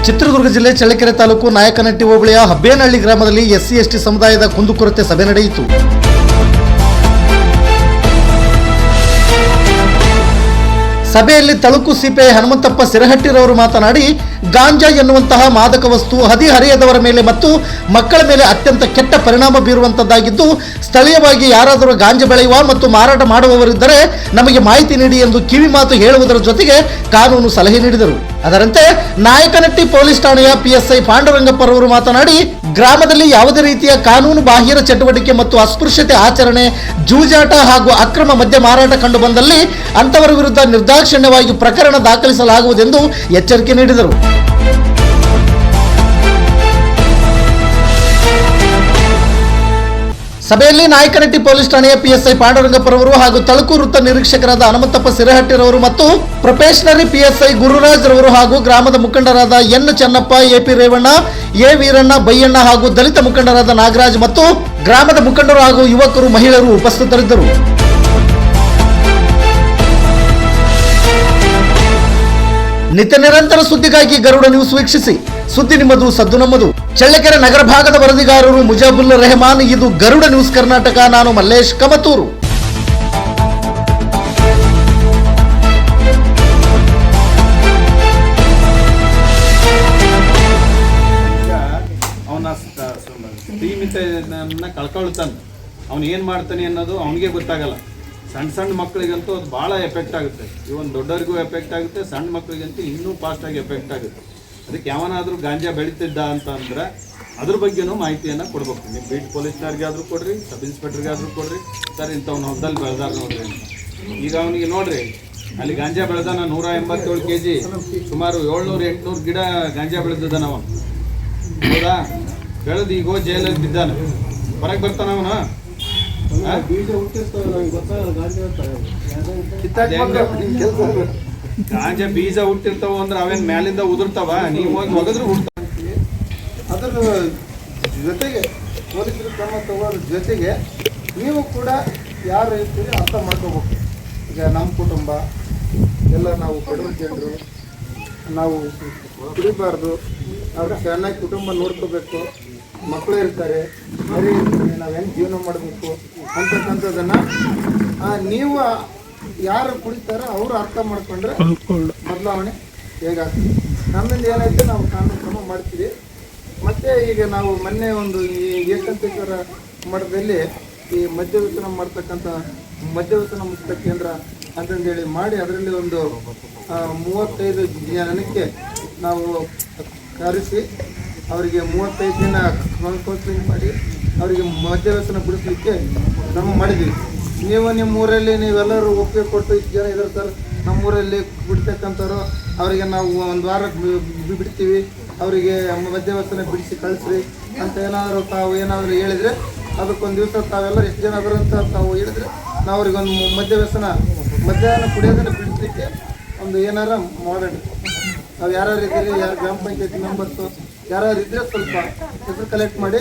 ಚಿತ್ರದುರ್ಗ ಜಿಲ್ಲೆ ಚಳ್ಳಕೆರೆ ತಾಲೂಕು ನಾಯಕನಹಟ್ಟಿ ಹೋಬಳಿಯ ಹಬ್ಬೇನಹಳ್ಳಿ ಗ್ರಾಮದಲ್ಲಿ SC/ST ಸಮುದಾಯದ ಕುಂದುಕೊರತೆ ಸಭೆ ನಡೆಯಿತು. ಸಭೆಯಲ್ಲಿ ತಳುಕು ಸಿಪಿಐ ಹನುಮಂತಪ್ಪ ಸಿರಹಟ್ಟಿರವರು ಮಾತನಾಡಿ, ಗಾಂಜಾ ಎನ್ನುವಂತಹ ಮಾದಕ ವಸ್ತು ಹದಿಹರೆಯದವರ ಮೇಲೆ ಮತ್ತು ಮಕ್ಕಳ ಮೇಲೆ ಅತ್ಯಂತ ಕೆಟ್ಟ ಪರಿಣಾಮ ಬೀರುವಂತದ್ದಾಗಿದ್ದು, ಸ್ಥಳೀಯವಾಗಿ ಯಾರಾದರೂ ಗಾಂಜಾ ಬೆಳೆಯುವ ಮತ್ತು ಮಾರಾಟ ಮಾಡುವವರಿದ್ದರೆ ನಮಗೆ ಮಾಹಿತಿ ನೀಡಿ ಎಂದು ಕಿವಿ ಮಾತು ಹೇಳುವುದರ ಜೊತೆಗೆ ಕಾನೂನು ಸಲಹೆ ನೀಡಿದರು. ಅದರಂತೆ ನಾಯಕನಹಟ್ಟಿ ಪೊಲೀಸ್ ಠಾಣೆಯ PSI ಪಾಂಡುರಂಗಪ್ಪರವರು ಮಾತನಾಡಿ, ಗ್ರಾಮದಲ್ಲಿ ಯಾವುದೇ ರೀತಿಯ ಕಾನೂನು ಬಾಹಿರ ಚಟುವಟಿಕೆ ಮತ್ತು ಅಸ್ಪೃಶ್ಯತೆ ಆಚರಣೆ, ಜೂಜಾಟ ಹಾಗೂ ಅಕ್ರಮ ಮದ್ಯ ಮಾರಾಟ ಕಂಡು ಬಂದಲ್ಲಿ ಅಂತವರ ವಿರುದ್ಧ ನಿರ್ದಾಕ್ಷಿಣ್ಯವಾಗಿ ಪ್ರಕರಣ ದಾಖಲಿಸಲಾಗುವುದೆಂದು ಎಚ್ಚರಿಕೆ ನೀಡಿದರು. ಸಭೆಯಲ್ಲಿ ನಾಯಕನಹಟ್ಟಿ ಪೊಲೀಸ್ ಠಾಣೆಯ PSI ಪಾಂಡುರಂಗಪ್ಪರವರು ಹಾಗೂ ತಳುಕು ವೃತ್ತ ನಿರೀಕ್ಷಕರಾದ ಹನುಮಂತಪ್ಪ ಸಿರಹಟ್ಟಿರವರು ಮತ್ತು ಪ್ರೊಬೇಷನರಿ PSI ಗುರುರಾಜ್ ರವರು ಹಾಗೂ ಗ್ರಾಮದ ಮುಖಂಡರಾದ N Chennappa, AP Revanna, A Veeranna, Baiyanna ಹಾಗೂ ದಲಿತ ಮುಖಂಡರಾದ ನಾಗರಾಜ್ ಮತ್ತು ಗ್ರಾಮದ ಮುಖಂಡರು ಹಾಗೂ ಯುವಕರು, ಮಹಿಳೆಯರು ಉಪಸ್ಥಿತರಿದ್ದರು. ನಿತ್ಯ ನಿರಂತರ ಸುದ್ದಿಗಾಗಿ ಗರುಡ ನ್ಯೂಸ್ ವೀಕ್ಷಿಸಿ. ಸುದ್ದಿ ನಿಮ್ಮದು, ಸದ್ದು ನಮ್ಮದು. ಚಳ್ಳಕೆರೆ ನಗರ ಭಾಗದ ವರದಿಗಾರರು ಮುಜಾಬುಲ್ ರೆಹಮಾನ್. ಇದು ಗರುಡ ನ್ಯೂಸ್ ಕರ್ನಾಟಕ. ನಾನು ಮಲ್ಲೇಶ್ ಕಮತೂರು. ಅವನ ಶ್ರೀಮಿತನ ಕಳ್ಕೊಳ್ತಾನೆ. ಅವನು ಏನು ಮಾಡ್ತಾನೆ ಅನ್ನೋದು ಅವನಿಗೆ ಗೊತ್ತಾಗಲ್ಲ. ಸಣ್ಣ ಮಕ್ಕಳಿಗಂತೂ ಅದು ಭಾಳ ಎಫೆಕ್ಟ್ ಆಗುತ್ತೆ. ಇವನ್ ದೊಡ್ಡವರಿಗೂ ಎಫೆಕ್ಟ್ ಆಗುತ್ತೆ, ಸಣ್ಣ ಮಕ್ಕಳಿಗಂತೂ ಇನ್ನೂ ಫಾಸ್ಟಾಗಿ ಎಫೆಕ್ಟ್ ಆಗುತ್ತೆ. ಅದಕ್ಕೆ ಯಾವನಾದರೂ ಗಾಂಜಾ ಬೆಳೀತಿದ್ದ ಅಂತ ಅಂದ್ರೆ ಅದ್ರ ಬಗ್ಗೆನೂ ಮಾಹಿತಿಯನ್ನು ಕೊಡ್ಬೇಕು. ನೀವು ಬೀಟ್ ಪೊಲೀಸ್ನವ್ರಿಗೆ ಆದರೂ ಕೊಡ್ರಿ, ಸಬ್ ಇನ್ಸ್ಪೆಕ್ಟರ್ಗೆ ಆದರೂ ಕೊಡ್ರಿ, ಸರ್ ಇಂಥವ್ನ ಹೊಲದಲ್ಲಿ ಬೆಳೆದಾರ ನೋಡ್ರಿ ಅಂತ. ಈಗ ಅವನಿಗೆ ನೋಡ್ರಿ, ಅಲ್ಲಿ ಗಾಂಜಾ ಬೆಳೆದಾನ 187 kg, ಸುಮಾರು 700-800 ಗಿಡ ಗಾಂಜಾ ಬೆಳೆದಿದ್ದಾನ ಅವನು. ಹೌದಾ? ಬೆಳೆದು ಈಗ ಜೈಲಲ್ಲಿ ಬಿದ್ದಾನ. ಹೊರಗೆ ಬರ್ತಾನ ಅವನು. ಗಾಂಜಾ ಬೀಜ ಹುಟ್ಟಿರ್ತಾವ ಅಂದ್ರೆ ಅವೇನ್ ಮ್ಯಾಲಿಂದ ಉದುರ್ತಾವ, ನೀವು ಹೋಗಿ ಒಗದ್ರು ಹುಡ್ತಾವ. ಅದರ ಜೊತೆಗೆ ಪೊಲೀಸರು ಕ್ರಮ ತಗೊಳ್ಳೋದ್ರ ಜೊತೆಗೆ ನೀವು ಕೂಡ ಯಾರು ಇರ್ತೀರಿ ಅರ್ಥ ಮಾಡ್ಕೋಬೇಕು. ಈಗ ನಮ್ಮ ಕುಟುಂಬ ಎಲ್ಲ ನಾವು ಬಡವ್ರ ಜನರು, ನಾವು ಕುಡಿಬಾರ್ದು, ಅವ್ರ ಚೆನ್ನಾಗಿ ಕುಟುಂಬ ನೋಡ್ಕೋಬೇಕು, ಮಕ್ಕಳು ಇರ್ತಾರೆ, ಮರಿ ಇರ್ತೀವಿ, ನಾವು ಹೆಂಗೆ ಜೀವನ ಮಾಡಬೇಕು ಅಂತಕ್ಕಂಥದ್ದನ್ನು ನೀವು ಯಾರು ಕುಡಿತಾರೋ ಅವರು ಅರ್ಥ ಮಾಡ್ಕೊಂಡ್ರೆ ಬದಲಾವಣೆ ಹೇಗಾಗ್ತದೆ. ನಮ್ಮಿಂದ ಏನಾಯ್ತು ನಾವು ಕಾನೂನು ಕ್ರಮ ಮಾಡ್ತೀವಿ. ಮತ್ತು ಈಗ ನಾವು ಮೊನ್ನೆ ಒಂದು ಈ ಏಕಂತೇಶ್ವರ ಮಠದಲ್ಲಿ ಈ ಮದ್ಯವ್ಯಸನ ಮಾಡ್ತಕ್ಕಂಥ ಮದ್ಯವ್ಯಸನ ಮುಕ್ತ ಕೇಂದ್ರ ಅಂತಂದೇಳಿ ಮಾಡಿ ಅದರಲ್ಲಿ ಒಂದು 35 ಜನಕ್ಕೆ ನಾವು ಕರೆಸಿ ಅವರಿಗೆ 35 ದಿನ ಕೌನ್ಸಿಲಿಂಗ್ ಮಾಡಿ ಅವರಿಗೆ ಮದ್ಯವ್ಯಸನ ಬಿಡಿಸ್ಲಿಕ್ಕೆ ಕ್ರಮ ಮಾಡಿದ್ವಿ. ನೀವು ನಿಮ್ಮ ಊರಲ್ಲಿ ನೀವೆಲ್ಲರೂ ಒಪ್ಪಿಗೆ ಕೊಟ್ಟು ಇಷ್ಟು ಜನ ಇದ್ದಾರೆ ಸರ್, ನಮ್ಮೂರಲ್ಲಿ ಬಿಡ್ತಕ್ಕಂಥವ್ರು ಅವರಿಗೆ ನಾವು ಒಂದು ವಾರ ಬಿಡ್ತೀವಿ, ಅವರಿಗೆ ಮದ್ಯವ್ಯಸನ ಬಿಡಿಸಿ ಕಳಿಸ್ರಿ ಅಂತ ತಾವು ಏನಾದರೂ ಹೇಳಿದರೆ ಅದಕ್ಕೊಂದು ದಿವಸ ತಾವೆಲ್ಲರೂ ಎಷ್ಟು ಜನ ಅದರ ಅಂತ ತಾವು ಹೇಳಿದರೆ ನಾವು ಅವ್ರಿಗೊಂದು ಮಧ್ಯಾಹ್ನ ಕುಡಿಯೋದನ್ನು ಬಿಡಿಸ್ಲಿಕ್ಕೆ ಒಂದು ಏನಾರ ಮಾಡೋಣ. ನಾವು ಯಾರ್ಯಾರು ಇದ್ದೀರಿ, ಯಾರು ಗ್ರಾಮ ಪಂಚಾಯತಿ ಮೆಂಬರ್ಸು ಯಾರ್ಯಾರು ಇದ್ದರೆ ಸ್ವಲ್ಪ ಹೆಸರು ಕಲೆಕ್ಟ್ ಮಾಡಿ